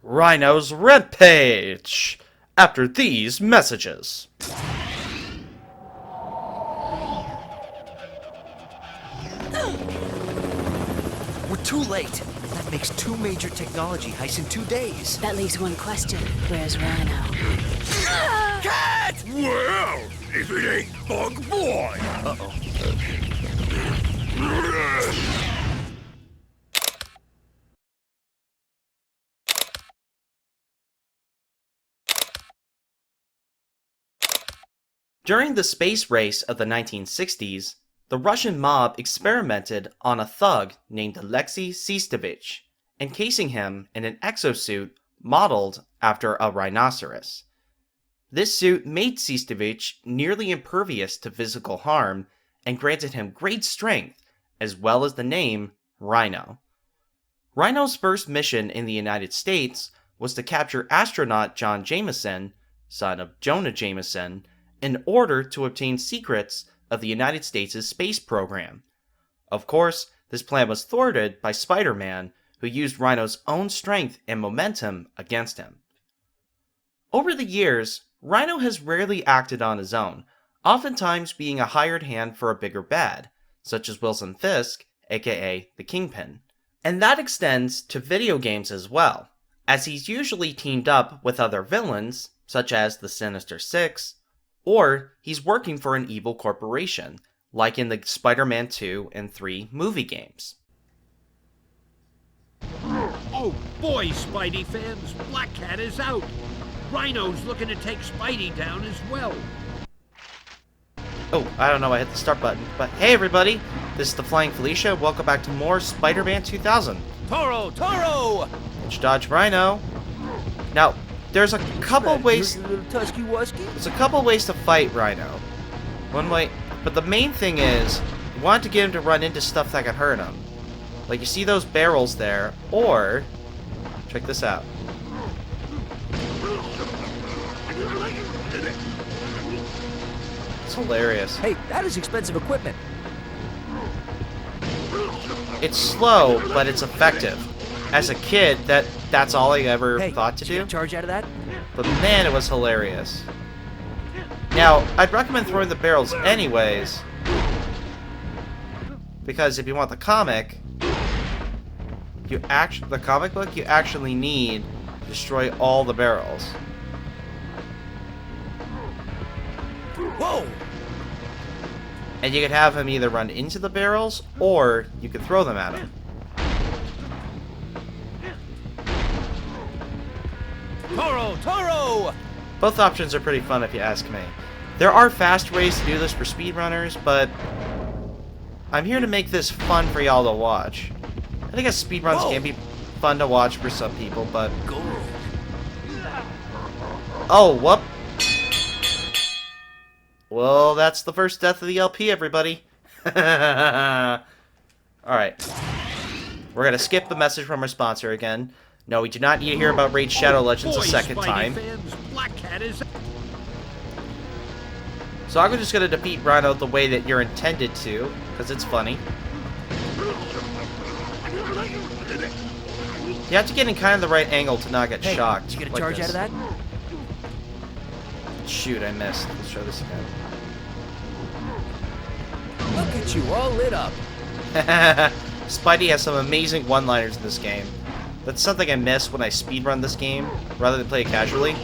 Rhino's Rampage! After these messages. We're too late. That makes 2 major technology heists in 2 days. That leaves one question. Where's Rhino? Cat! Well, if it ain't Bug Boy! Uh-oh. During the space race of the 1960s, the Russian mob experimented on a thug named Alexei Sistovich, encasing him in an exosuit modeled after a rhinoceros. This suit made Sistovich nearly impervious to physical harm and granted him great strength, as well as the name Rhino. Rhino's first mission in the United States was to capture astronaut John Jameson, son of Jonah Jameson, in order to obtain secrets of the United States' space program. Of course, this plan was thwarted by Spider-Man, who used Rhino's own strength and momentum against him. Over the years, Rhino has rarely acted on his own, oftentimes being a hired hand for a bigger bad, such as Wilson Fisk, aka the Kingpin. And that extends to video games as well, as he's usually teamed up with other villains, such as the Sinister Six, or he's working for an evil corporation, like in the Spider-Man 2 and 3 movie games. Oh boy, Spidey fans, Black Cat is out. Rhino's looking to take Spidey down as well. Oh, I don't know, I hit the start button. But hey everybody, this is the Flying Felicia. Welcome back to more Spider-Man 2000. Toro! Toro! Let's dodge Rhino. Now, there's a couple ways. Little tusky wusky? There's a couple ways to fight Rhino. One way, but the main thing is, you want to get him to run into stuff that can hurt him. Like you see those barrels there, or check this out. It's hilarious. Hey, that is expensive equipment. It's slow, but it's effective. As a kid, that's all I ever Hey, thought to did you do. get a charge out of that? But man, it was hilarious. Now, I'd recommend throwing the barrels anyways, because if you want the comic, the comic book, you actually need to destroy all the barrels. Whoa! And you could have him either run into the barrels, or you could throw them at him. Toro! Toro! Both options are pretty fun if you ask me. There are fast ways to do this for speedrunners, but I'm here to make this fun for y'all to watch. I think speedruns can be fun to watch for some people, but... Go! Oh, whoop! Well, that's the first death of the LP, everybody. Alright. We're gonna skip the message from our sponsor again. No, we do not need to hear about Raid Shadow Legends a second time. Fans, Black Cat is... So I'm just gonna defeat Rhino the way that you're intended to, because it's funny. You have to get in kind of the right angle to not get Hey, shocked. did you get a like charge this. out of that? Shoot, I missed. Let's try this again. Look at you, all lit up. Spidey has some amazing one-liners in this game. That's something I miss when I speedrun this game, rather than play it casually.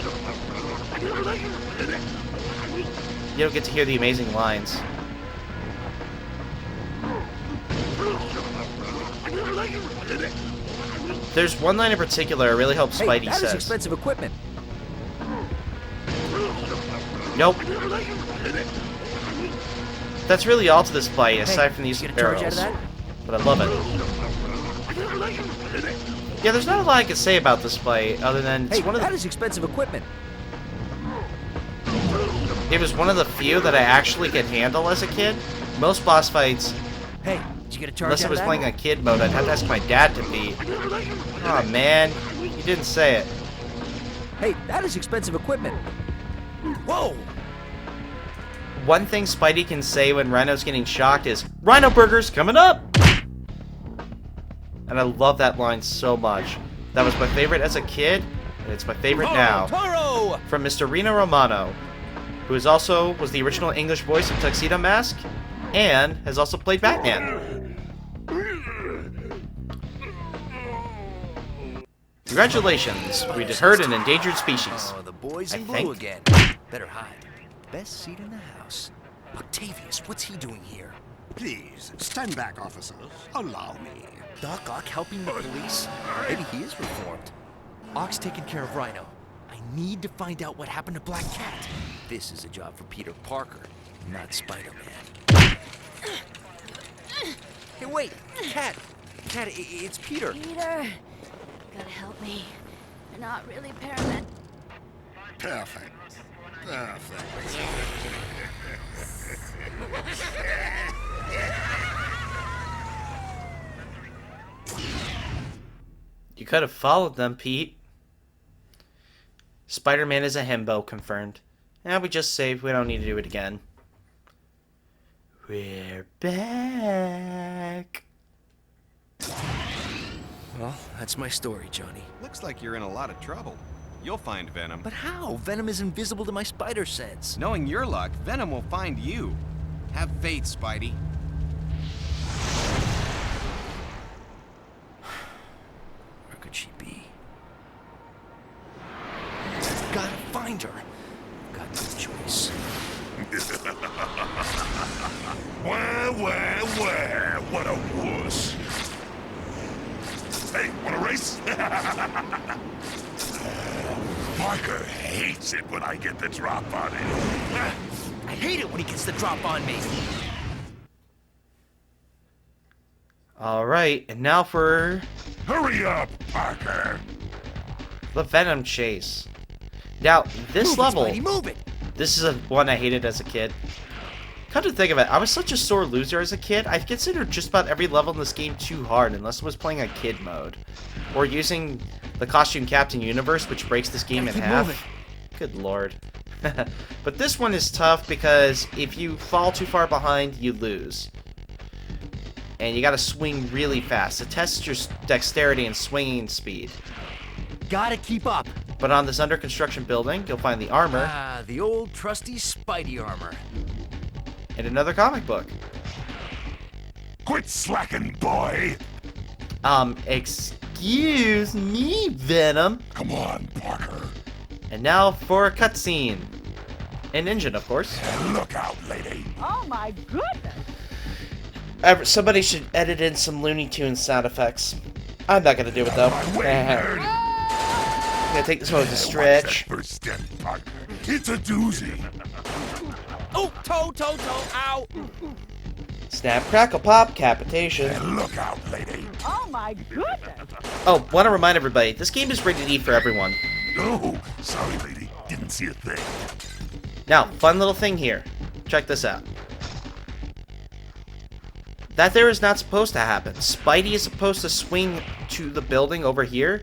You don't get to hear the amazing lines. There's one line in particular I really hope Hey, Spidey that is says. expensive equipment. Nope. That's really all to this fight, aside from these did you get a charge out of barrels. that? But I love it. Yeah, there's not a lot I can say about this fight, other than it's Hey, one of that the, is expensive equipment. it was one of the few that I actually could handle as a kid. Most boss fights, Hey, did you get a charge unless I out was of that? playing on kid mode, I'd have to ask my dad to beat. Oh man, you didn't say it. Hey, that is expensive equipment. Whoa! One thing Spidey can say when Rhino's getting shocked is, "Rhino Burger's coming up!" And I love that line so much. That was my favorite as a kid, and it's my favorite now. Toro! From Mr. Rino Romano, who was the original English voice of Tuxedo Mask, and has also played Batman. Congratulations, we heard an endangered species. Oh, the boys I in think. blue again. Better hide. Best seat in the house. Octavius, what's he doing here? Please, stand back, officers. Allow me. Doc Ock helping the police? Maybe he is reformed. Ock's taking care of Rhino. I need to find out what happened to Black Cat. This is a job for Peter Parker, not Spider-Man. Hey, wait! Cat! Cat, it's Peter! Peter, gotta help me. They're not really paramedics. Perfect. Perfect. You could have followed them, Pete. Spider-Man is a himbo, confirmed. Now we just saved, we don't need to do it again. We're back. Well, that's my story, Johnny. Looks like you're in a lot of trouble. You'll find Venom. But how? Venom is invisible to my spider sense. Knowing your luck, Venom will find you. Have faith, Spidey. Where could she be? Gotta find her. Got no choice. Where, what a wuss. Hey, wanna race? Parker hates it when I get the drop on him. I hate it when he gets the drop on me. Alright, and now for Hurry up, Parker. the Venom chase. Now, this Move level, it, Spidey, move it! this is one I hated as a kid. Come to think of it, I was such a sore loser as a kid, I considered just about every level in this game too hard unless it was playing a kid mode. Or using the Costume Captain Universe, which breaks this game in keep half. moving. Good lord. But this one is tough because if you fall too far behind, you lose. And you gotta swing really fast. It tests your dexterity and swinging speed. Gotta keep up. But on this under construction building, you'll find the armor Ah, the old trusty Spidey armor. and another comic book. Quit slacking, boy. Excuse me, Venom. Come on, Parker. And now for a cutscene. An engine, of course. Look out, lady. Oh my goodness! Somebody should edit in some Looney Tunes sound effects. I'm not gonna do it though. My way, nerd. I'm gonna take this one with a Watch stretch. that first step, Parker. It's a doozy. Oh, toe, ow! Snap, crackle, pop, capitation. And look out, lady. Oh my goodness! Oh, want to remind everybody, this game is rated E for everyone. Oh, sorry, lady. Didn't see a thing. Now, fun little thing here. Check this out. That there is not supposed to happen. Spidey is supposed to swing to the building over here,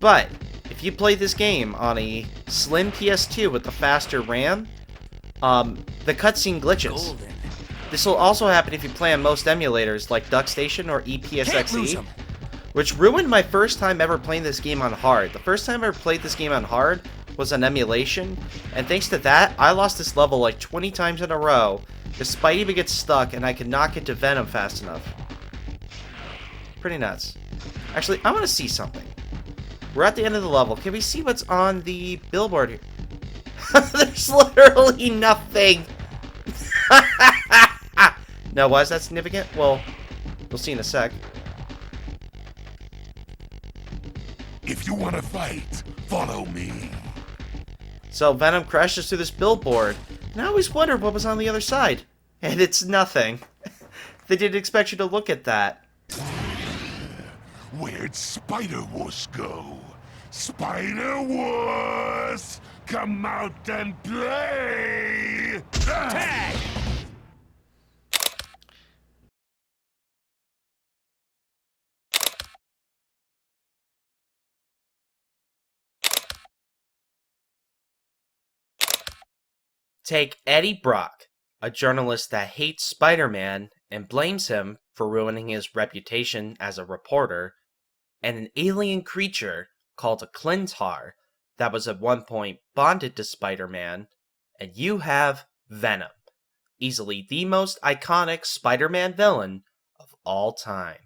but if you play this game on a slim PS2 with the faster RAM, the cutscene glitches. Golden. This will also happen if you play on most emulators like DuckStation or Can't lose EPSXE, 'em. which ruined my first time ever playing this game on hard. The first time I ever played this game on hard was an emulation, and thanks to that, I lost this level like 20 times in a row, because Spidey would get stuck and I could not get to Venom fast enough. Pretty nuts. Actually, I want to see something. We're at the end of the level. Can we see what's on the billboard here? There's literally nothing! Now, why is that significant? Well, we'll see in a sec. If you want to fight, follow me. So Venom crashes through this billboard, and I always wondered what was on the other side. And it's nothing. They didn't expect you to look at that. Where'd Spider-Wuss go? Spider-Wuss! Come out and play! Tag! Take Eddie Brock, a journalist that hates Spider-Man and blames him for ruining his reputation as a reporter, and an alien creature called a Clintar that was at one point bonded to Spider-Man, and you have Venom, easily the most iconic Spider-Man villain of all time.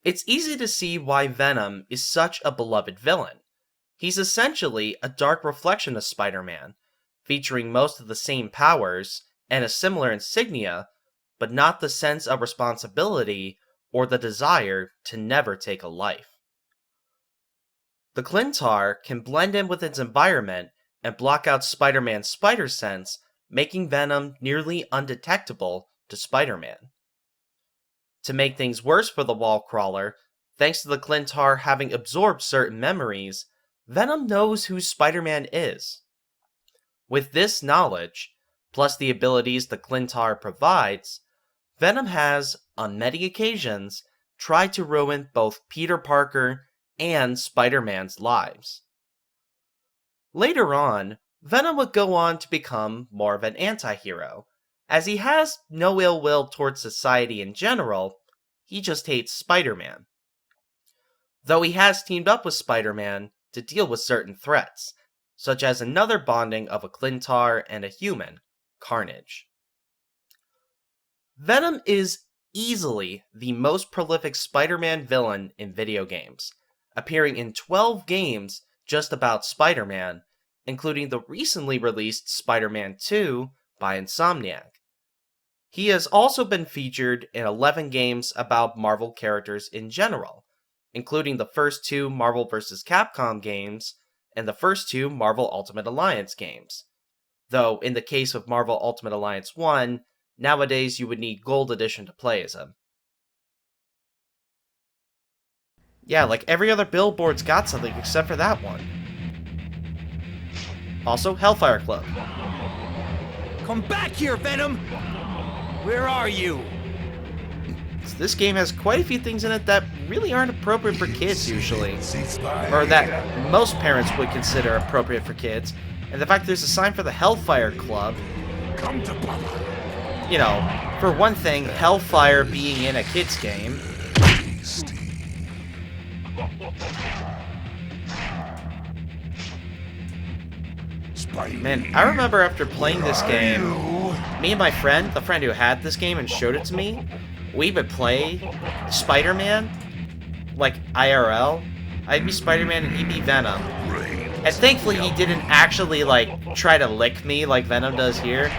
It's easy to see why Venom is such a beloved villain. He's essentially a dark reflection of Spider-Man, featuring most of the same powers and a similar insignia, but not the sense of responsibility or the desire to never take a life. The Clintar can blend in with its environment and block out Spider-Man's spider sense, making Venom nearly undetectable to Spider-Man. To make things worse for the wall crawler, thanks to the Clintar having absorbed certain memories, Venom knows who Spider-Man is. With this knowledge, plus the abilities the Clintar provides, Venom has, on many occasions, tried to ruin both Peter Parker and Spider-Man's lives. Later on, Venom would go on to become more of an anti-hero, as he has no ill will towards society in general, he just hates Spider-Man. Though he has teamed up with Spider-Man to deal with certain threats, such as another bonding of a Clintar and a human, Carnage. Venom is easily the most prolific Spider-Man villain in video games, appearing in 12 games just about Spider-Man, including the recently released Spider-Man 2 by Insomniac. He has also been featured in 11 games about Marvel characters in general, including the first 2 Marvel vs. Capcom games and the first 2 Marvel Ultimate Alliance games. Though, in the case of Marvel Ultimate Alliance 1, nowadays you would need Gold Edition to play as him. Yeah, like every other billboard's got something except for that one. Also, Hellfire Club. Come back here, Venom! Where are you? So this game has quite a few things in it that really aren't appropriate for kids usually. Or that most parents would consider appropriate for kids. And the fact there's a sign for the Hellfire Club. Come to Papa. You know, for one thing, Hellfire being in a kid's game. Man, I remember after playing this game, me and my friend, the friend who had this game and showed it to me, we would play Spider-Man, like IRL. I'd be Spider-Man and he'd be Venom. And thankfully he didn't actually, like, try to lick me like Venom does here.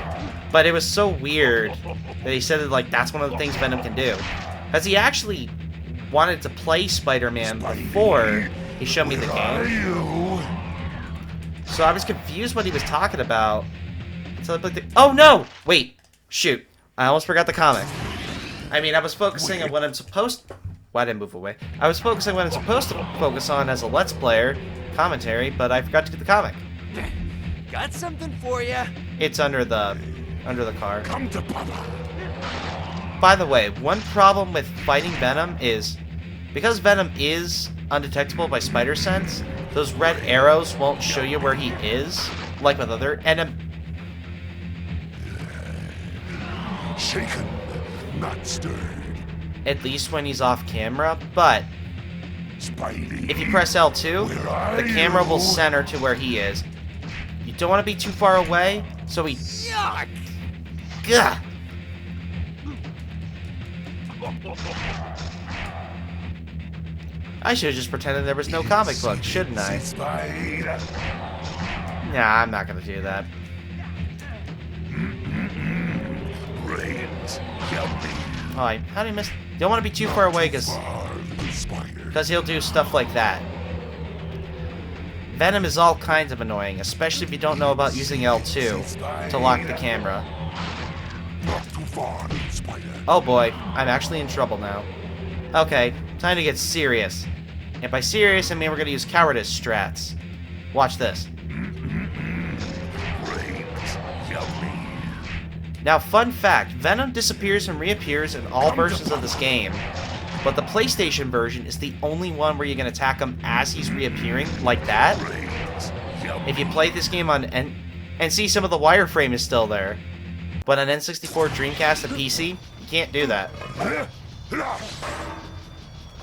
But it was so weird that he said that, like, that's one of the things Venom can do. Because he actually wanted to play Spider-Man before he showed me the game. So I was confused what he was talking about. So I played the— oh no! Wait! Shoot. I almost forgot the comic. I mean, I was focusing on what I'm supposed— why did I move away? I was focusing on what I'm supposed to focus on as a Let's Player commentary, but I forgot to get the comic. Got something for you. It's under the car. Come to Papa. By the way, one problem with fighting Venom is, because Venom is undetectable by spider sense, those red arrows won't show you where he is, like with other enemies. Shaken, not stirred. At least when he's off camera, but Spidey. if you press L2, the camera will center to where he is. You don't want to be too far away, so he— Yuck! Gah! I should have just pretended there was no comic book, shouldn't I? Spider. Nah, I'm not gonna do that. Brains. Help me. Alright, how do you miss— you don't want to be too far away, because he'll do stuff like that. Venom is all kinds of annoying, especially if you don't know about using L2 to lock the camera. Not too far, Spider. Oh boy, I'm actually in trouble now. Okay, time to get serious. And by serious, I mean we're gonna use cowardice strats. Watch this. Brains. Help me. Now, fun fact, Venom disappears and reappears in all versions of this game, but the PlayStation version is the only one where you can attack him as he's reappearing, like that. Brains. Help If you play this game on and see some of the wireframe is still there, but on N64, Dreamcast, and PC, you can't do that.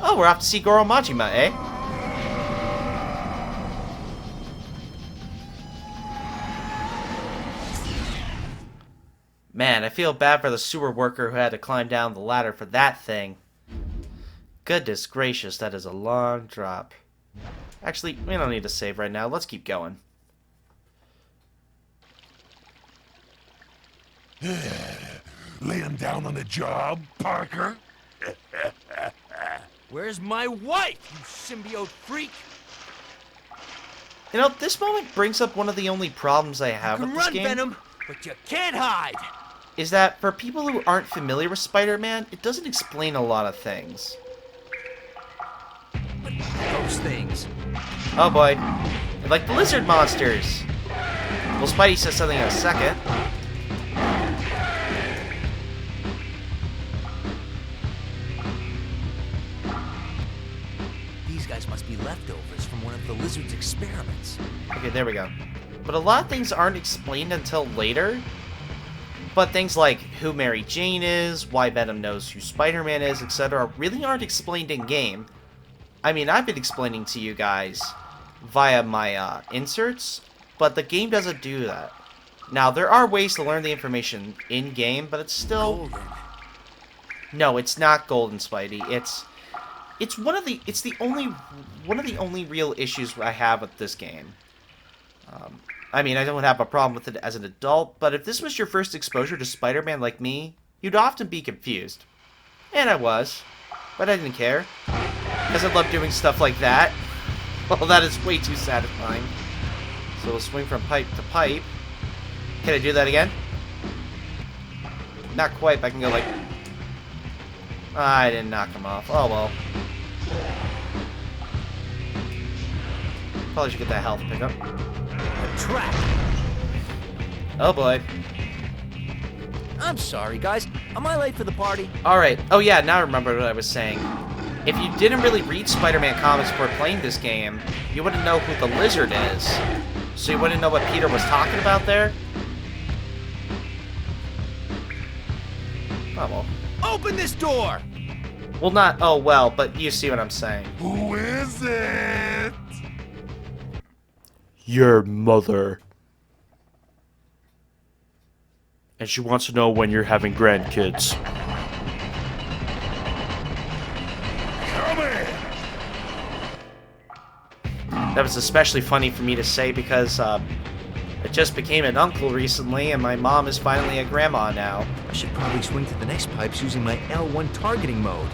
Oh, we're off to see Goro Majima, eh? Man, I feel bad for the sewer worker who had to climb down the ladder for that thing. Goodness gracious, that is a long drop. Actually, we don't need to save right now. Let's keep going. Lay him down on the job, Parker? Where's my wife, you symbiote freak? You know, this moment brings up one of the only problems I have You with can this run, game. Venom, but you can't hide. Is that for people who aren't familiar with Spider-Man, it doesn't explain a lot of things. Those things. Oh boy. Like the lizard monsters. Well, Spidey says something in a second. These guys must be leftovers from one of the lizard's experiments. Okay, there we go. But a lot of things aren't explained until later. But things like who Mary Jane is, why Venom knows who Spider-Man is, etc. really aren't explained in-game. I mean, I've been explaining to you guys via my inserts, but the game doesn't do that. Now, there are ways to learn the information in-game, but it's still... Golden. No, it's not Golden, Spidey. It's one of the only real issues I have with this game. I mean, I don't have a problem with it as an adult, but if this was your first exposure to Spider-Man like me, you'd often be confused. And I was, but I didn't care, because I love doing stuff like that. Well, that is way too satisfying. So we'll swing from pipe to pipe. Can I do that again? Not quite, but I can go like... I didn't knock him off. Oh well. Probably should get that health pickup. A trap. Oh boy. I'm sorry, guys. Am I late for the party? Alright. Oh yeah, now I remember what I was saying. If you didn't really read Spider-Man comics before playing this game, you wouldn't know who the Lizard is. So you wouldn't know what Peter was talking about there? Oh well. Open this door! Well, not oh well, but you see what I'm saying. Who is it? Your mother. And she wants to know when you're having grandkids. Come in. That was especially funny for me to say because I just became an uncle recently and my mom is finally a grandma now. I should probably swing to the next pipes using my L1 targeting mode.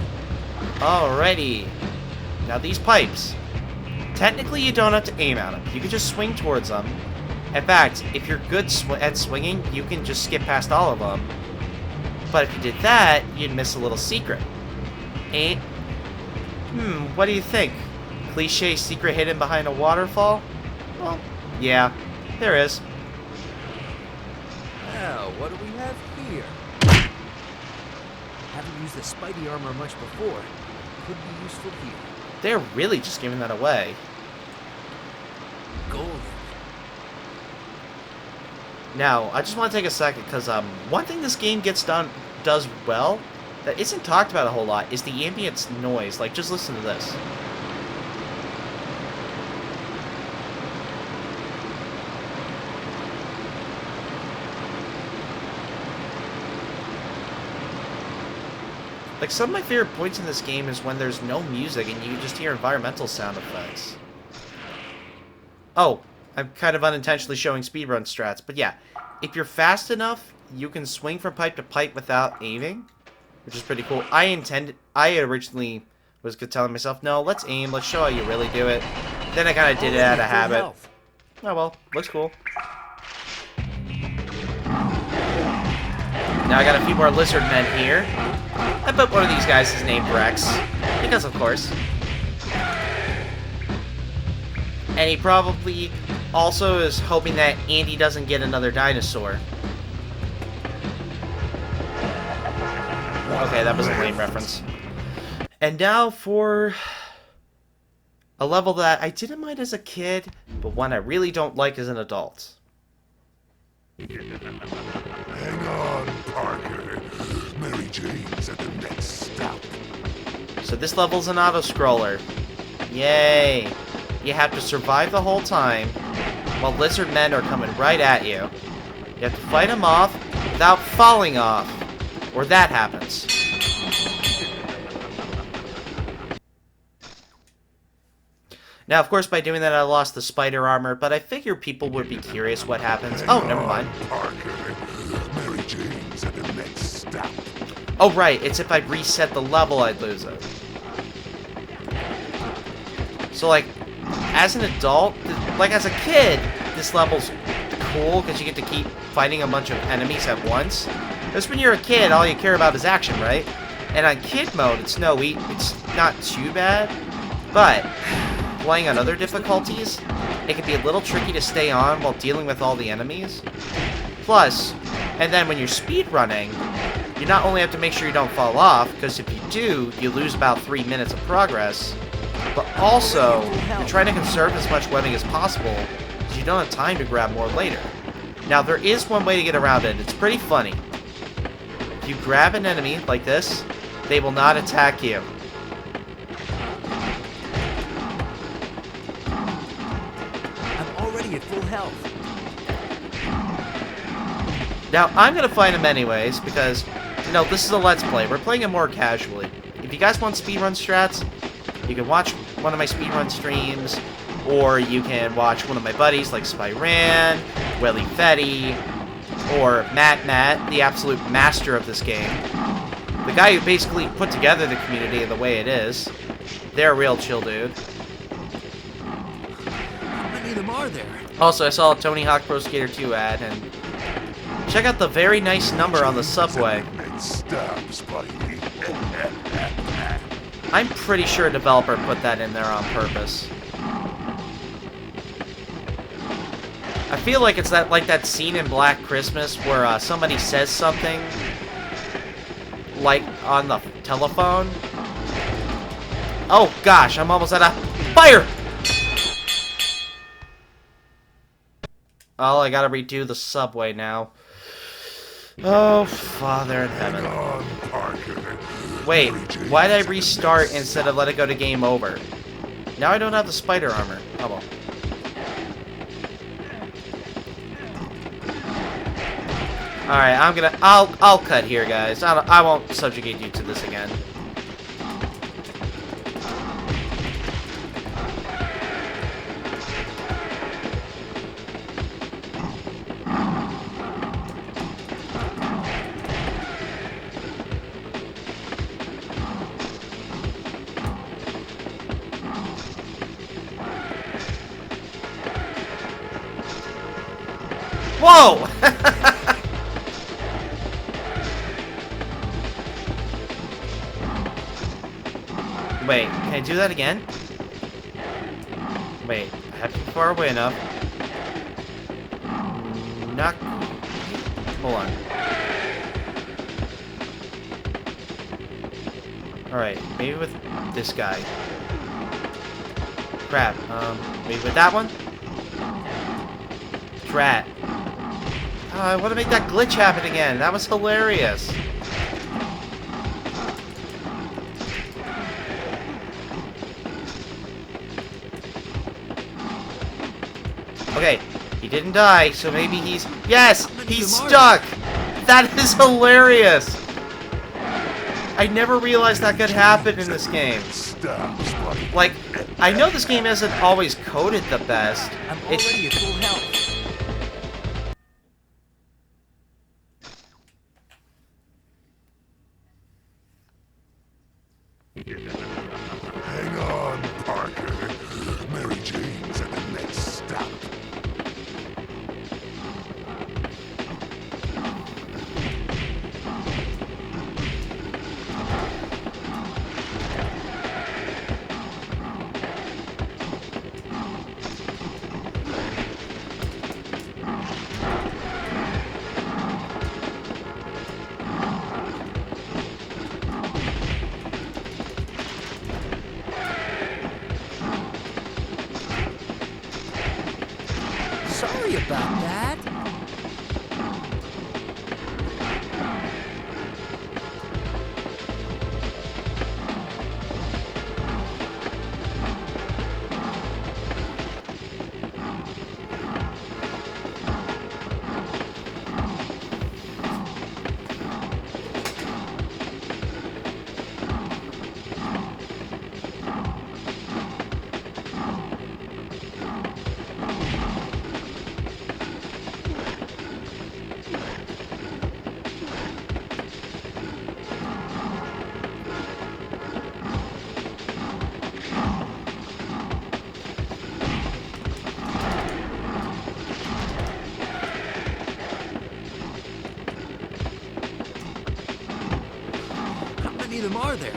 Alrighty. Now these pipes. Technically you don't have to aim at them. You can just swing towards them. In fact, if you're good at swinging, you can just skip past all of them. But if you did that, you'd miss a little secret. Ain't? What do you think? Cliche secret hidden behind a waterfall? Well, yeah, there is. Now, what do we have here? Haven't used the Spidey armor much before. Could be useful here. They're really just giving that away. Golden. Now, I just want to take a second because one thing this game does well that isn't talked about a whole lot is the ambient noise. Like, just listen to this. Like, some of my favorite points in this game is when there's no music and you just hear environmental sound effects. Oh, I'm kind of unintentionally showing speedrun strats, but yeah. If you're fast enough, you can swing from pipe to pipe without aiming, which is pretty cool. I originally was telling myself, no, let's aim, let's show how you really do it. Then I kind of did it out of habit. Oh well, looks cool. Now I got a few more lizard men here. I bet one of these guys is named Rex. Because of course. And he probably also is hoping that Andy doesn't get another dinosaur. Okay, that was a lame reference. And now for a level that I didn't mind as a kid, but one I really don't like as an adult. Hang on, Parker. Mary Jane's at the next stop. So this level's an auto-scroller. Yay! You have to survive the whole time while lizard men are coming right at you. You have to fight them off without falling off, or that happens. Now, of course, by doing that, I lost the spider armor, but I figure people would be curious what happens. Oh, never mind. Parker, Mary Jane's at the next stop. Oh, right. It's if I reset the level, I'd lose it. So, like, as an adult, like as a kid, this level's cool because you get to keep fighting a bunch of enemies at once. Because when you're a kid, all you care about is action, right? And on kid mode, it's not too bad, but playing on other difficulties, it can be a little tricky to stay on while dealing with all the enemies. Plus, and then when you're speedrunning, you not only have to make sure you don't fall off, because if you do, you lose about 3 minutes of progress, but also, you're trying to conserve as much webbing as possible, because you don't have time to grab more later. Now, there is one way to get around it. It's pretty funny. If you grab an enemy like this, they will not attack you. I'm already at full health. Now, I'm going to fight him anyways, because, you know, this is a Let's Play. We're playing it more casually. If you guys want speedrun strats, you can watch one of my speedrun streams, or you can watch one of my buddies like Spyran, Willy Fetty, or Matt, the absolute master of this game. The guy who basically put together the community the way it is. They're a real chill dude. How many of them are there? Also, I saw a Tony Hawk Pro Skater 2 ad, and check out the very nice number on the subway. Next stop, Spidey. I'm pretty sure a developer put that in there on purpose. I feel like it's that scene in Black Christmas where somebody says something like on the telephone. Oh gosh, I'm almost at a fire! Oh, I gotta redo the subway now. Oh, Father in heaven. On, Parker. Wait, why did I restart instead of let it go to game over? Now I don't have the spider armor. Oh well. Alright, I'll cut here, guys. I won't subjugate you to this again. Whoa! Wait, can I do that again? Wait, I have to be far away enough. Not... Hold on. Alright, maybe with this guy. Crap, maybe with that one? Drat. Oh, I want to make that glitch happen again. That was hilarious. Okay, he didn't die, so maybe he's... Yes! He's stuck! That is hilarious! I never realized that could happen in this game. Stop, Spidey. Like, I know this game isn't always coded the best. I'm already at full health. Hang on, Parker. Mary Jane's at the next stop. Sorry about that. there.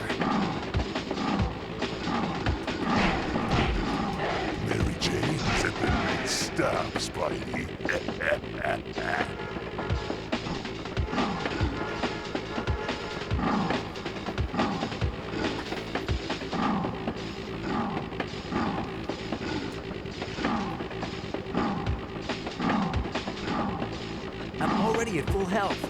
Mary Jane's at the next stop, Spidey. I'm already at full health.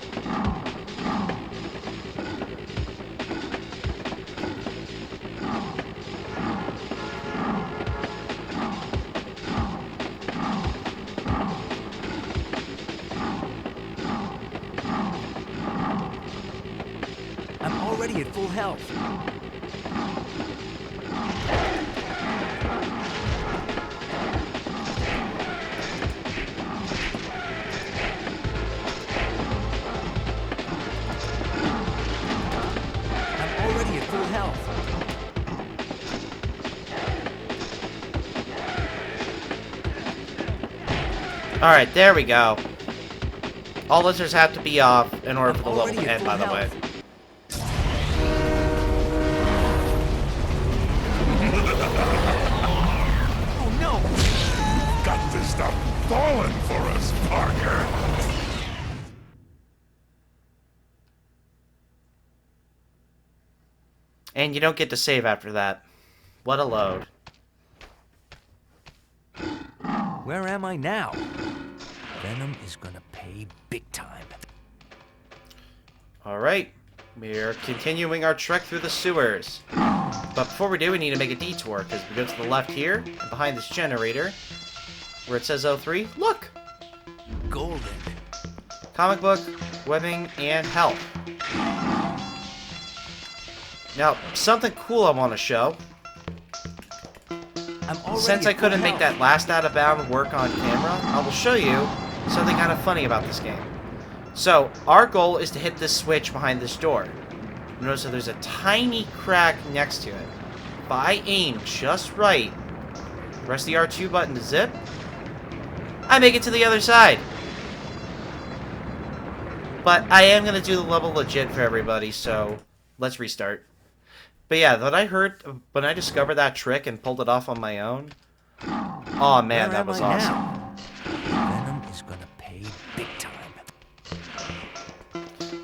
I'm already at full health. I'm already at full health. Alright, there we go. All lasers have to be off in order for the level already to at end, by full the way. health. Oh no! Got this stuff falling for us, Parker. And you don't get to save after that. What a load. Where am I now? Venom is gonna pay big time. Alright, we're continuing our trek through the sewers. But before we do, we need to make a detour, because we go to the left here, and behind this generator, where it says 03, look! Golden. Comic book, webbing, and health. Now, something cool I want to show. I'm already Since I at full couldn't make health. that last out of bound work on camera, I will show you something kind of funny about this game. So, our goal is to hit this switch behind this door. Notice that there's a tiny crack next to it. If I aim just right, press the R2 button to zip, I make it to the other side. But I am going to do the level legit for everybody, so let's restart. But yeah, when I discovered that trick and pulled it off on my own, oh man, Where that am was I awesome. now? Venom is gonna pay big time.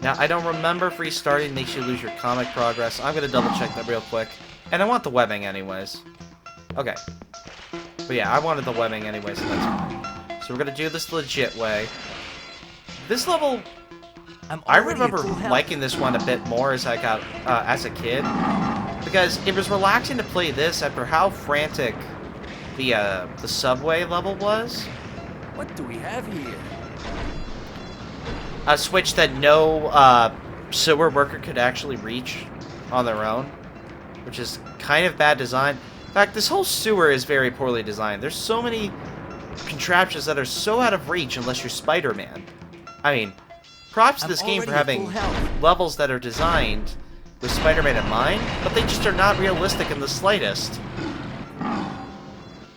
Now, I don't remember if restarting makes you lose your comic progress. I'm going to double check that real quick. And I want the webbing anyways. Okay. But yeah, I wanted the webbing anyways, so that's fine. So we're going to do this legit way. This level, I already at remember full health. liking this one a bit more as I got, as a kid. Because it was relaxing to play this after how frantic the subway level was. What do we have here? A switch that no sewer worker could actually reach on their own, which is kind of bad design. In fact, this whole sewer is very poorly designed. There's so many contraptions that are so out of reach unless you're Spider-Man. I mean, props to this game for already at having full health. levels that are designed with Spider-Man in mind, but they just are not realistic in the slightest.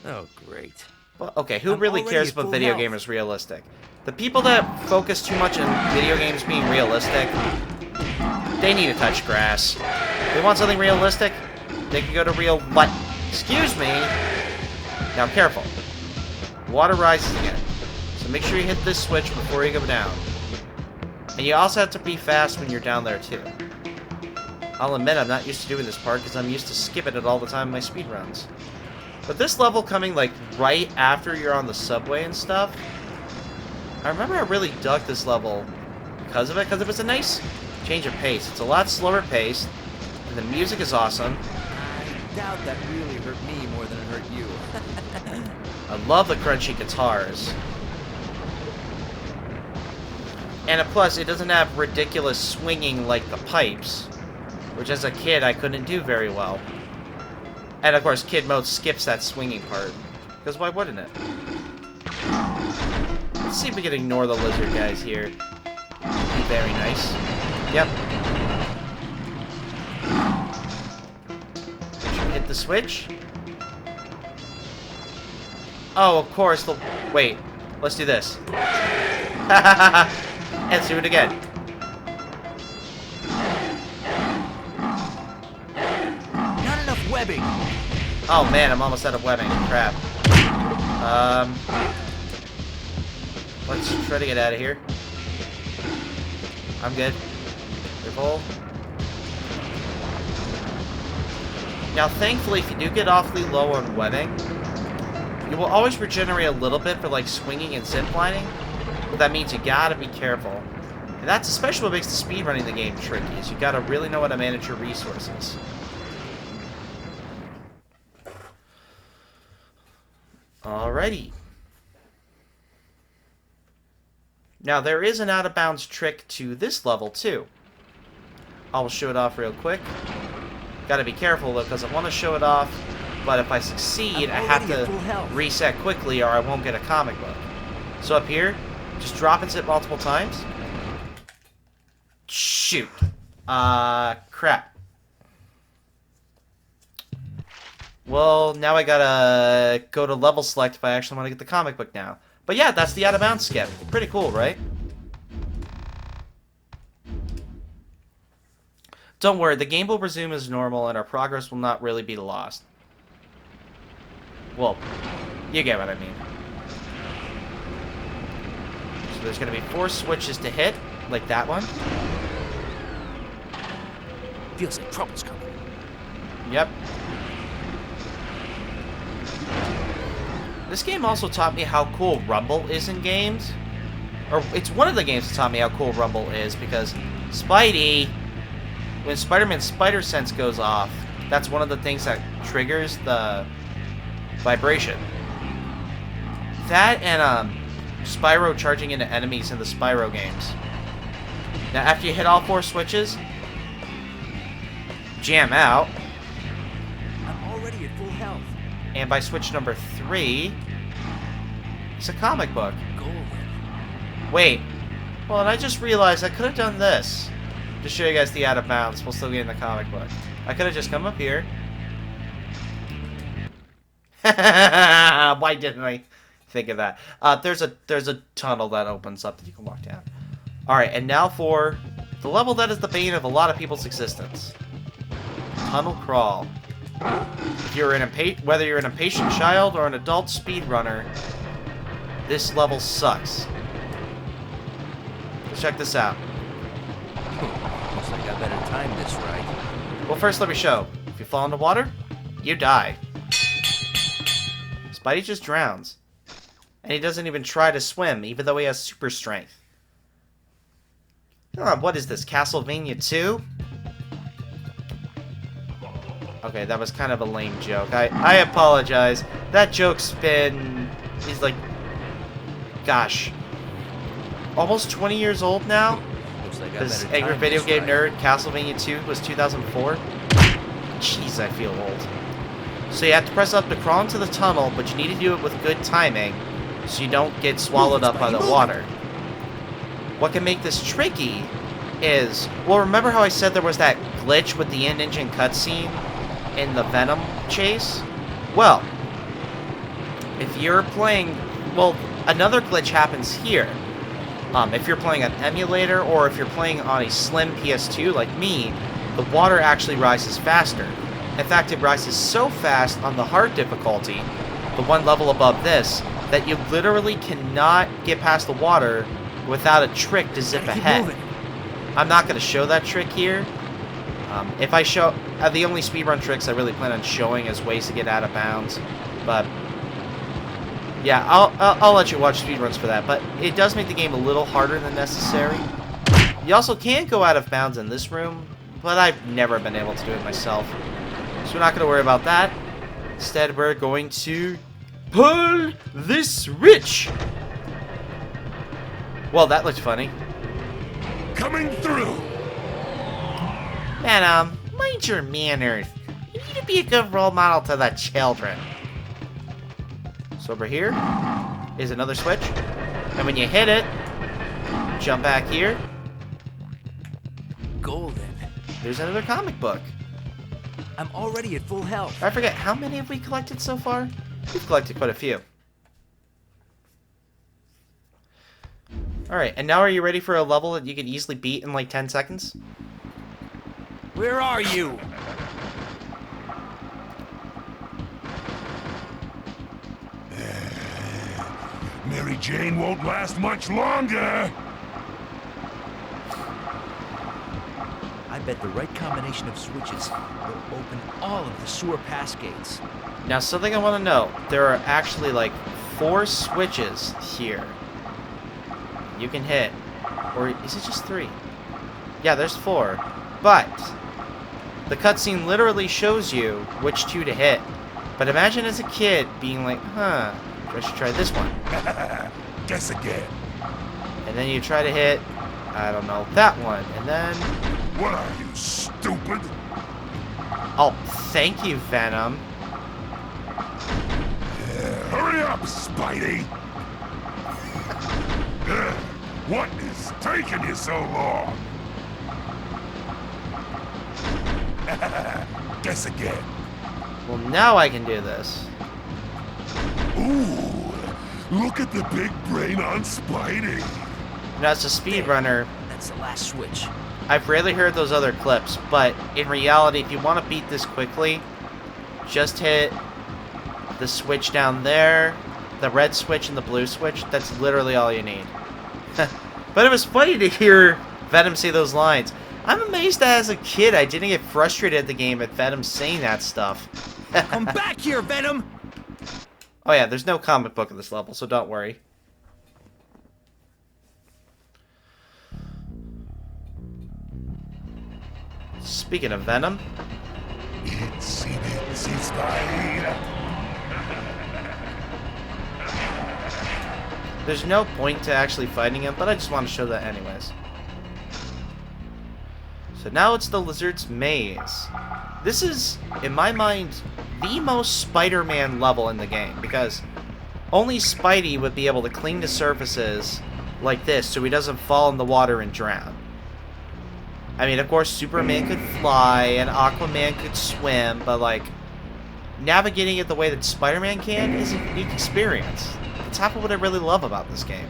Oh, great. Well, okay, who I'm really already cares at about full video health. gamers realistic? The people that focus too much on video games being realistic, they need to touch grass. They want something realistic, they can go to real life. Excuse me. Now, careful. Water rises again. So make sure you hit this switch before you go down. And you also have to be fast when you're down there, too. I'll admit I'm not used to doing this part because I'm used to skipping it all the time in my speedruns. But this level coming, like, right after you're on the subway and stuff, I remember I really dug this level because of it, because it was a nice change of pace. It's a lot slower paced, and the music is awesome. I doubt that really hurt me more than it hurt you. I love the crunchy guitars. And plus, it doesn't have ridiculous swinging like the pipes, which as a kid I couldn't do very well. And of course, kid mode skips that swinging part, because why wouldn't it? Let's see if we can ignore the lizard guys here. Be very nice. Yep. Should we hit the switch? Oh, of course, wait. Let's do this. Let's do it again. Oh man, I'm almost out of webbing. Crap. Let's try to get out of here. I'm good. Careful. Now, thankfully, if you do get awfully low on webbing, you will always regenerate a little bit for, like, swinging and ziplining. But that means you gotta be careful. And that's especially what makes the speedrunning the game tricky, is you gotta really know how to manage your resources. Alrighty. Now, there is an out-of-bounds trick to this level, too. I'll show it off real quick. Gotta be careful, though, because I want to show it off, but if I succeed, I have to reset quickly or I won't get a comic book. So up here, just drop and zip multiple times. Shoot. Crap. Well, now I gotta go to level select if I actually want to get the comic book now. But yeah, that's the out-of-bounds skip. Pretty cool, right? Don't worry, the game will resume as normal and our progress will not really be lost. Well, you get what I mean. So there's going to be 4 switches to hit, like that one. Feels like trouble's coming. Yep. This game also taught me how cool Rumble is in games. Or, it's one of the games that taught me how cool Rumble is, because Spidey, when Spider-Man's Spider Sense goes off, that's one of the things that triggers the vibration. That and Spyro charging into enemies in the Spyro games. Now after you hit all 4 switches, jam out. I'm already at full health. And by switch number 3, it's a comic book. Golden. Wait. Well, and I just realized I could have done this to show you guys the out of bounds while still getting the comic book. I could have just come up here. Why didn't I think of that? There's a tunnel that opens up that you can walk down. Alright, and now for the level that is the bane of a lot of people's existence. Tunnel Crawl. If you're whether you're an impatient child or an adult speedrunner, this level sucks. Let's check this out. Looks like I better time this right. Well, first let me show. If you fall into water, you die. Spidey just drowns. And he doesn't even try to swim, even though he has super strength. What is this, Castlevania 2? Okay, that was kind of a lame joke. I apologize. That joke's been... He's like... Gosh. Almost 20 years old now? Looks like I This better angry time video this game right. nerd, Castlevania 2 was 2004. Jeez, I feel old. So you have to press up to crawl into the tunnel, but you need to do it with good timing, so you don't get swallowed up by the water. What can make this tricky is... Well, remember how I said there was that glitch with the in-engine cutscene in the Venom chase? Well, if you're playing... Well, another glitch happens here. If you're playing an emulator, or if you're playing on a slim PS2 like me, the water actually rises faster. In fact, it rises so fast on the hard difficulty, the one level above this, that you literally cannot get past the water without a trick to zip ahead. I'm not going to show that trick here. If I show... the only speedrun tricks I really plan on showing is ways to get out of bounds. But... yeah, I'll let you watch speedruns for that. But it does make the game a little harder than necessary. You also can go out of bounds in this room, but I've never been able to do it myself. So we're not going to worry about that. Instead, we're going to pull this switch. Well, that looked funny. Coming through. Man, mind your manners. You need to be a good role model to the children. So over here is another switch. And when you hit it, jump back here. Golden. There's another comic book. I'm already at full health. I forget, how many have we collected so far? We've collected quite a few. Alright, and now are you ready for a level that you can easily beat in like 10 seconds? Where are you? Mary Jane won't last much longer. I bet the right combination of switches will open all of the sewer pass gates. Now, something I want to know. There are actually, like, 4 switches here. You can hit. Or is it just 3? Yeah, there's 4. But the cutscene literally shows you which 2 to hit. But imagine as a kid being like, huh, I should try this one. Guess again. And then you try to hit, I don't know, that one. And then... What are you, stupid? Oh, thank you, Venom. Hurry up, Spidey! What is taking you so long? Guess again. Well, now I can do this. Ooh, look at the big brain on Spidey. Now, as a speedrunner, That's the last switch. I've rarely heard those other clips, but in reality, if you want to beat this quickly, just hit the switch down there, the red switch and the blue switch. That's literally all you need. But it was funny to hear Venom say those lines. I'm amazed that as a kid I didn't get frustrated at the game at Venom saying that stuff. Come back here, Venom! Oh yeah, there's no comic book at this level, so don't worry. Speaking of Venom, Itsy bitsy spider. there's no point to actually fighting him, but I just want to show that anyways. So now it's the Lizard's Maze. This is, in my mind, the most Spider-Man level in the game, because only Spidey would be able to cling to surfaces like this so he doesn't fall in the water and drown. I mean, of course, Superman could fly and Aquaman could swim, but, like, navigating it the way that Spider-Man can is a unique experience. That's half of what I really love about this game.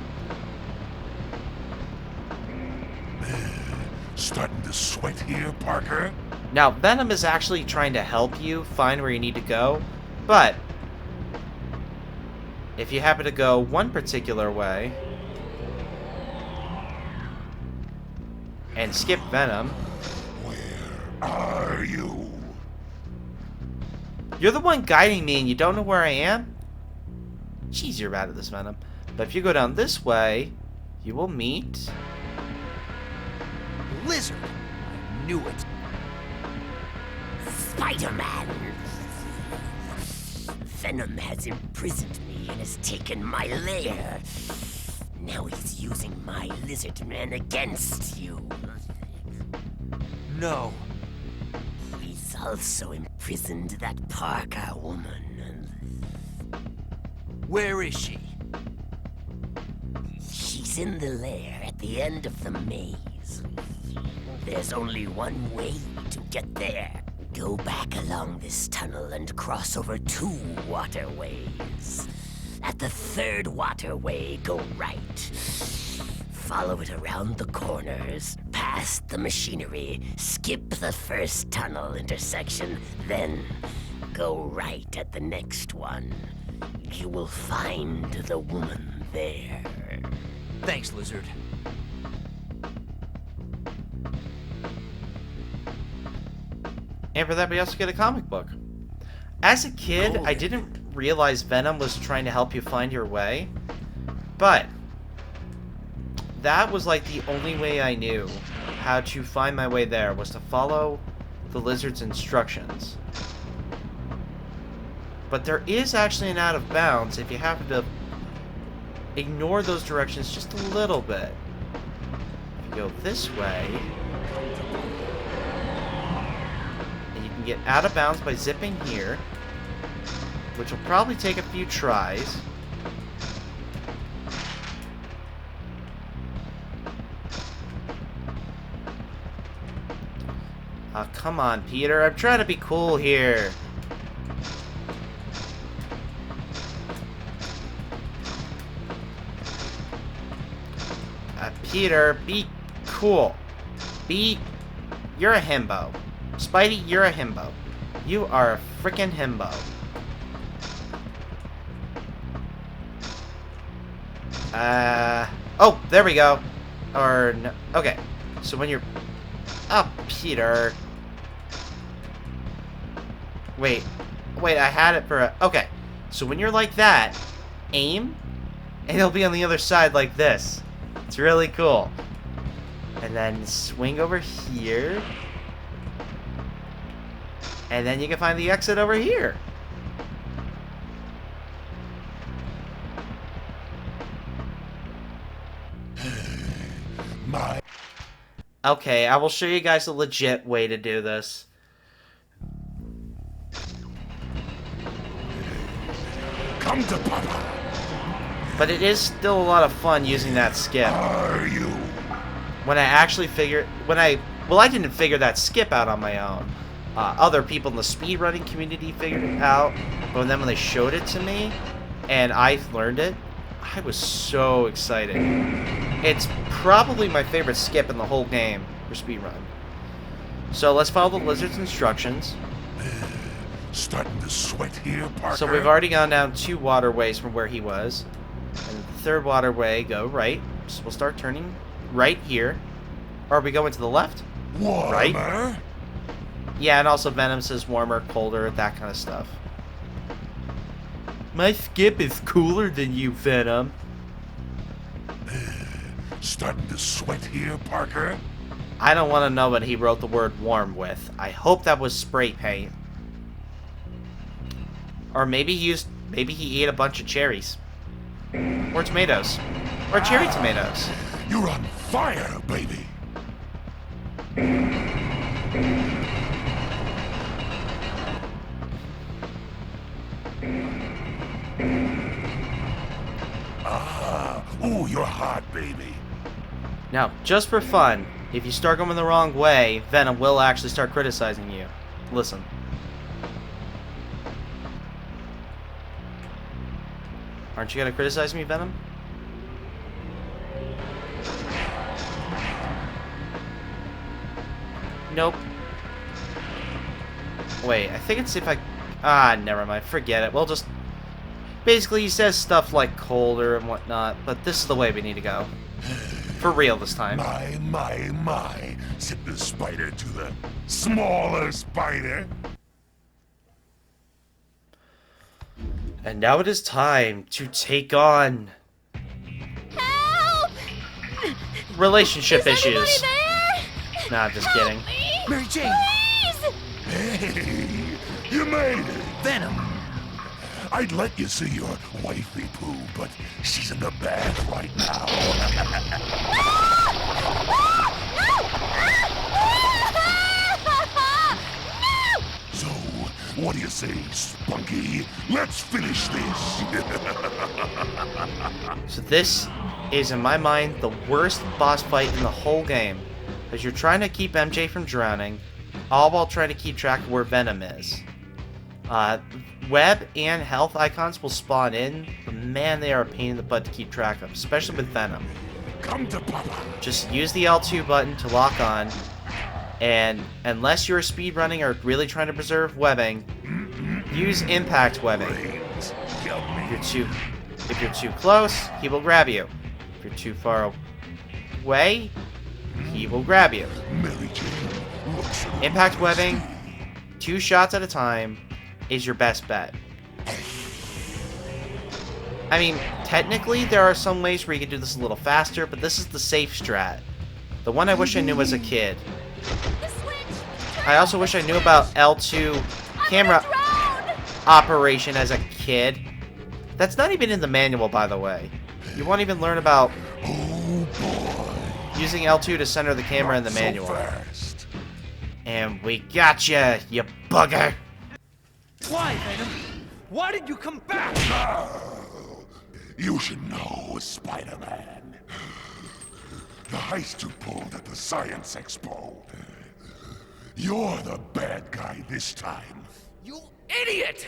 Starting to sweat here, Parker? Now, Venom is actually trying to help you find where you need to go, but if you happen to go one particular way and skip Venom, Where are you? you're the one guiding me and you don't know where I am? Jeez, you're bad at this, Venom. But if you go down this way, you will meet... Lizard! I knew it. Spider-Man! Venom has imprisoned me and has taken my lair. Now he's using my lizard man against you. No. He's also imprisoned that Parker woman. Where is she? She's in the lair at the end of the maze. There's only one way to get there. Go back along this tunnel and cross over 2 waterways. At the 3rd waterway, go right. Follow it around the corners, past the machinery, skip the first tunnel intersection, then go right at the next one. You will find the woman there. Thanks, Lizard. And for that, we also get a comic book. As a kid, I didn't realize Venom was trying to help you find your way, but that was like the only way I knew how to find my way there, was to follow the Lizard's instructions. But there is actually an out of bounds if you happen to ignore those directions just a little bit. If you go this way, and you can get out of bounds by zipping here, which will probably take a few tries. Oh, come on, Peter. I'm trying to be cool here. Peter, be cool. You're a himbo. Spidey, you're a himbo. You are a frickin' himbo. Oh, there we go. Or, no. Okay. So when you're... Oh, Peter. Wait, I had it for a... Okay. So when you're like that, aim, and it'll be on the other side like this. It's really cool. And then swing over here. And then you can find the exit over here. Okay, I will show you guys a legit way to do this. Come to Papa. But it is still a lot of fun using that skip. Are you? When I actually figured... Well, I didn't figure that skip out on my own. Other people in the speedrunning community figured it out. But then when they showed it to me, and I learned it, I was so excited. It's probably my favorite skip in the whole game for speedrun. So let's follow the lizard's instructions. Starting to sweat here, Parker. So we've already gone down 2 waterways from where he was. And the 3rd waterway, go right. So we'll start turning right here. Or are we going to the left? Warmer. Right? Yeah, and also Venom says warmer, colder, that kind of stuff. My skip is cooler than you, Venom. Starting to sweat here, Parker. I don't want to know what he wrote the word warm with. I hope that was spray paint. Or maybe he ate a bunch of cherries. Or tomatoes. Or cherry tomatoes. You're on fire, baby. Ooh, you're hot, baby. Now, just for fun, if you start going the wrong way, Venom will actually start criticizing you. Listen. Aren't you gonna criticize me, Venom? Nope. Wait, I think it's if I... never mind. Forget it. We'll just... Basically, he says stuff like colder and whatnot, but this is the way we need to go. For real this time. My. Send the spider to the smaller spider. And now it is time to take on... Help! relationship Is anybody issues. there? Nah, I'm just Help kidding. me, Mary Jane! Please! Hey, you made it. Venom! I'd let you see your wifey poo, but she's in the bath right now. So, what do you say, Spunky? Let's finish this. So this is, in my mind, the worst boss fight in the whole game. Because you're trying to keep MJ from drowning, all while trying to keep track of where Venom is. Web and health icons will spawn in, but man, they are a pain in the butt to keep track of, especially with Venom. Come to Papa. Just use the L2 button to lock on, and unless you're speedrunning or really trying to preserve webbing, use impact webbing. Brains. Yummy. If you're too close, he will grab you. If you're too far away, he will grab you. Mary Jane looks a little Impact webbing, 2 shots at a time, is your best bet. I mean, technically there are some ways where you can do this a little faster, but this is the safe strat. The one I wish I knew as a kid. The switch! I also wish I knew about L2 camera operation as a kid. That's not even in the manual, by the way. You won't even learn about using L2 to center the camera in the manual. So fast. And we gotcha, you bugger! Why, Venom? Why did you come back? You should know, Spider-Man. The heist you pulled at the Science Expo. You're the bad guy this time. You idiot!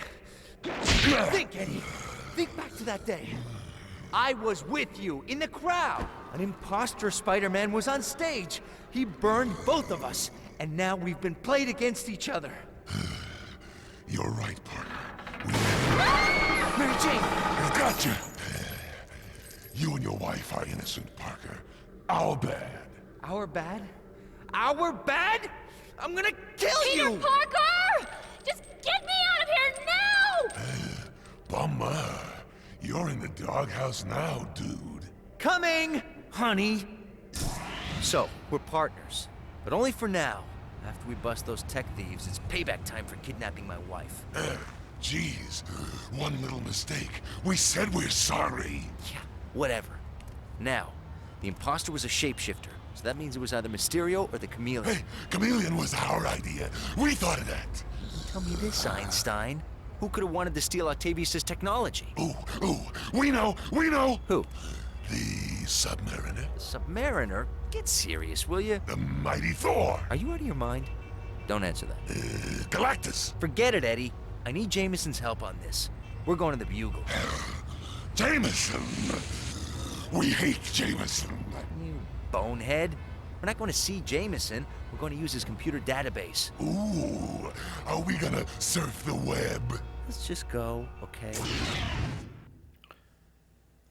Think, Eddie. Think back to that day. I was with you, in the crowd. An imposter Spider-Man was on stage. He burned both of us, and now we've been played against each other. You're right, Parker. Mary Jane! Gotcha. You and your wife are innocent, Parker. Our bad. Our bad? Our bad? I'm gonna kill Peter you! Parker! Just get me out of here now! Bummer. You're in the doghouse now, dude. Coming, honey. So, we're partners. But only for now. After we bust those tech thieves, it's payback time for kidnapping my wife. Jeez. One little mistake. We said we're sorry. Yeah, whatever. Now, the imposter was a shapeshifter. So that means it was either Mysterio or the Chameleon. Hey, Chameleon was our idea. We thought of that. Tell me this, Einstein. Who could have wanted to steal Octavius' technology? Ooh, we know. Who? The Submariner. Submariner? Get serious, will you? The mighty Thor. Are you out of your mind? Don't answer that. Galactus. Forget it, Eddie. I need Jameson's help on this. We're going to the Bugle. Jameson. We hate Jameson. You bonehead. We're not going to see Jameson. We're going to use his computer database. Ooh, are we gonna surf the web? Let's just go, okay?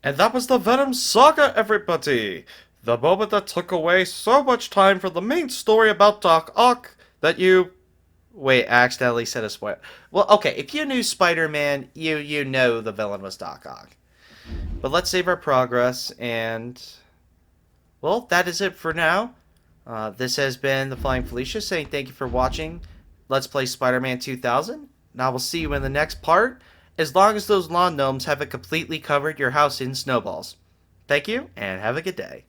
And that was the Venom Saga, everybody! The moment that took away so much time from the main story about Doc Ock that you... Wait, I accidentally said a spoiler. Well, okay, if you knew Spider-Man, you know the villain was Doc Ock. But let's save our progress, and... Well, that is it for now. This has been the Flying Felicia saying thank you for watching Let's Play Spider-Man 2000. And I will see you in the next part, as long as those lawn gnomes haven't completely covered your house in snowballs. Thank you, and have a good day.